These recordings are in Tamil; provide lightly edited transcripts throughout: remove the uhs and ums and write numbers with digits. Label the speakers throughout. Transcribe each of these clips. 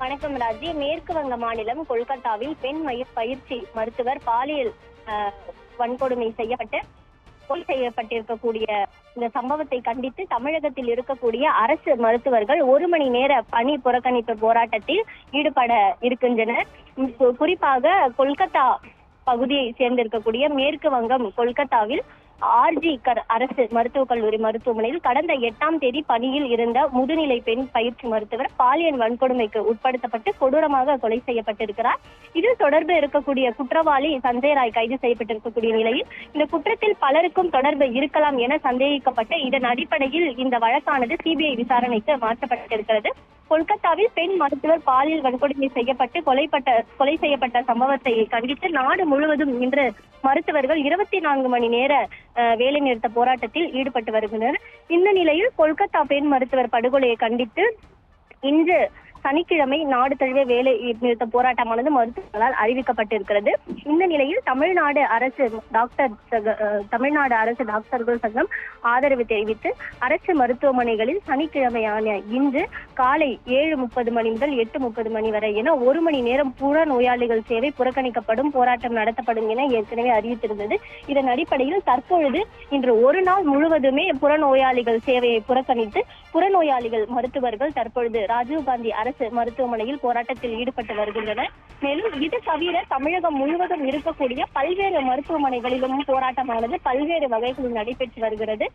Speaker 1: வணக்கம் ராஜி. மேற்கு வங்க மாநிலம் கொல்கத்தாவில் பெண் பயிற்சி மருத்துவர் பாலியல் வன்கொடுமை கொலை செய்யப்பட்டிருக்கக்கூடிய இந்த சம்பவத்தை கண்டித்து தமிழகத்தில் இருக்கக்கூடிய அரசு மருத்துவர்கள் 1 மணி நேர பணி புறக்கணிப்பு போராட்டத்தில் ஈடுபட இருக்கின்றனர். குறிப்பாக கொல்கத்தா பகுதியை சேர்ந்திருக்கக்கூடிய மேற்கு வங்கம் கொல்கத்தாவில் ஆர்ஜி அரசு மருத்துவக் கல்லூரி மருத்துவமனையில் கடந்த 8ஆம் தேதி பணியில் இருந்த முதுநிலை பெண் பயிற்சி மருத்துவர் பாலியல் வன்கொடுமைக்கு உட்படுத்தப்பட்டு கொடூரமாக கொலை செய்யப்பட்டிருக்கிறார். இதில் தொடர்பு இருக்கக்கூடிய குற்றவாளி சஞ்சய் ராய் கைது செய்யப்பட்டிருக்கக்கூடிய நிலையில் இந்த குற்றத்தில் பலருக்கும் தொடர்பு இருக்கலாம் என சந்தேகிக்கப்பட்டு இதன் அடிப்படையில் இந்த வழக்கானது சிபிஐ விசாரணைக்கு மாற்றப்பட்டிருக்கிறது. கொல்கத்தாவில் பெண் மருத்துவர் பாலியல் வன்கொடுமை செய்யப்பட்டு கொலை செய்யப்பட்ட சம்பவத்தை கண்டித்து நாடு முழுவதும் இன்று மருத்துவர்கள் 24 மணி நேர வேலை நிறுத்த போராட்டத்தில் ஈடுபட்டு வருகின்றனர். இந்த நிலையில் கொல்கத்தா பெண் மருத்துவர் படுகொலையை கண்டித்து இன்று சனிக்கிழமை நாடு தழுவிய வேலை நிறுத்த போராட்டமானது மருத்துவர்களால் அறிவிக்கப்பட்டிருக்கிறது. இந்த நிலையில் தமிழ்நாடு அரசு டாக்டர்கள் சங்கம் ஆதரவு தெரிவித்து அரசு மருத்துவமனைகளில் சனிக்கிழமையான இன்று காலை 7:30 மணி முதல் 8:30 மணி வரை என 1 மணி நேரம் புற நோயாளிகள் சேவை புறக்கணிக்கப்படும், போராட்டம் நடத்தப்படும் என ஏற்கனவே அறிவித்திருந்தது. இதன் அடிப்படையில் தற்பொழுது இன்று ஒரு நாள் முழுவதுமே புறநோயாளிகள் சேவையை புறக்கணித்து புறநோயாளிகள் மருத்துவர்கள் தற்பொழுது ராஜீவ்காந்தி அரசு மருத்துவமனையில் போராட்டத்தில் ஈடுபட்டு வருகின்றனர். மேலும் இது தவிர தமிழகம் முழுவதும் இருக்கக்கூடிய பல்வேறு மருத்துவமனைகளிலும் போராட்டமானது பல்வேறு வகைகளில் நடைபெற்று வருகிறது.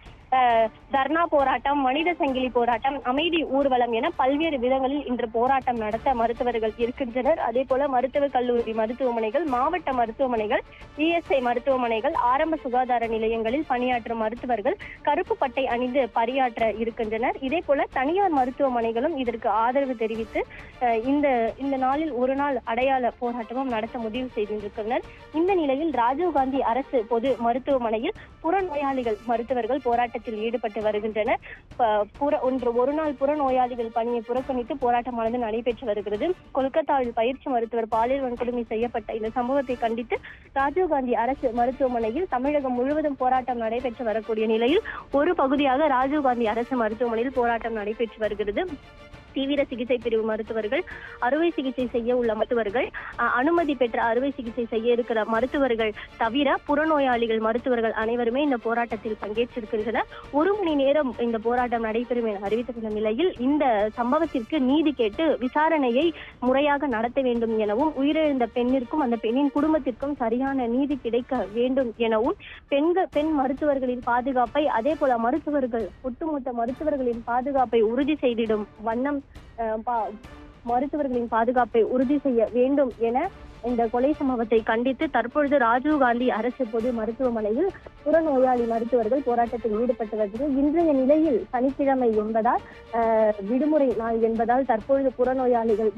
Speaker 1: தர்ணா போராட்டம், மனித சங்கிலி போராட்டம், அமைதி ஊர்வலம் என பல்வேறு விதங்களில் இன்று போராட்டம் நடத்த மருத்துவர்கள் இருக்கின்றனர். அதே போல மருத்துவக் கல்லூரி மருத்துவமனைகள், மாவட்ட மருத்துவமனைகள், இஎஸ்ஐ மருத்துவமனைகள், ஆரம்ப சுகாதார நிலையங்களில் பணியாற்றும் மருத்துவர்கள் கருப்பு பட்டை அணிந்து பணியாற்ற இருக்கின்றனர். இதே போல தனியார் மருத்துவமனைகளும் இதற்கு ஆதரவு தெரிவித்து இந்த நாளில் ஒரு நாள் அடையாள போராட்டமும் நடத்த முடிவு செய்திருக்கின்றனர். இந்த நிலையில் ராஜீவ்காந்தி அரசு பொது மருத்துவமனையில் புறநோயாளிகள் மருத்துவர்கள் போராட்டத்தில் ஈடுபட்டு வருகின்றனர். ஒரு நாள் புறநோயாளிகள் பணியை புறக்கணித்து போராட்டமானது நடைபெற்று வருகிறது. கொல்கத்தாவில் பயிற்சி மருத்துவர் பாலியல் வன்கொடுமை செய்யப்பட்ட இந்த சம்பவத்தை கண்டித்து ராஜீவ்காந்தி அரசு மருத்துவமனையில் தமிழகம் முழுவதும் போராட்டம் நடைபெற்று வரக்கூடிய நிலையில் ஒரு பகுதியாக ராஜீவ்காந்தி அரசு மருத்துவமனையில் போராட்டம் நடைபெற்று வருகிறது. தீவிர சிகிச்சை பிரிவு மருத்துவர்கள், அறுவை சிகிச்சை செய்ய உள்ள மருத்துவர்கள், அனுமதி பெற்ற அறுவை சிகிச்சை செய்ய இருக்கிற மருத்துவர்கள் தவிர புறநோயாளிகள் மருத்துவர்கள் அனைவருமே இந்த போராட்டத்தில் பங்கேற்றிருக்கின்றனர். 1 மணி நேரம் இந்த போராட்டம் நடைபெறும் என அறிவித்திருந்த நிலையில் இந்த சம்பவத்திற்கு நீதி கேட்டு விசாரணையை முறையாக நடத்த வேண்டும் எனவும், உயிரிழந்த பெண்ணிற்கும் அந்த பெண்ணின் குடும்பத்திற்கும் சரியான நீதி கிடைக்க வேண்டும் எனவும், பெண் மருத்துவர்களின் பாதுகாப்பை, அதே போல ஒட்டுமொத்த மருத்துவர்களின் பாதுகாப்பை உறுதி செய்திடும் வண்ணம் மருத்துவர்களின் பாதுகாப்பை உறுதி செய்ய வேண்டும் என இந்த கொலை சம்பவத்தை கண்டித்து தற்பொழுது ராஜீவ்காந்தி அரசு பொது மருத்துவமனையில் புறநோயாளி மருத்துவர்கள் போராட்டத்தில் ஈடுபட்டு வருகிறது. இன்றைய நிலையில் சனிக்கிழமை என்பதால், விடுமுறை நாள் என்பதால் தற்பொழுது புறநோயாளிகள்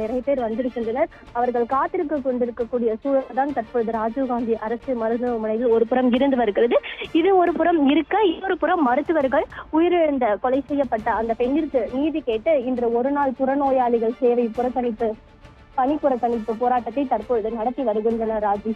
Speaker 1: நிறைய பேர் வந்திருக்கின்றனர். அவர்கள் காத்திருக்க கொண்டிருக்கக்கூடிய சூழல் தான் தற்பொழுது ராஜீவ்காந்தி அரசு மருத்துவமனையில் ஒரு புறம் இருந்து வருகிறது. இது ஒரு புறம் இருக்க, இன்னொரு புறம் மருத்துவர்கள் உயிரிழந்த கொலை செய்யப்பட்ட அந்த பெண்ணிற்கு நீதி கேட்டு இன்று ஒரு நாள் புறநோயாளிகள் சேவை பணி புறக்கணிப்பு போராட்டத்தை தற்பொழுது நடத்தி வருகின்றனர். ராஜி.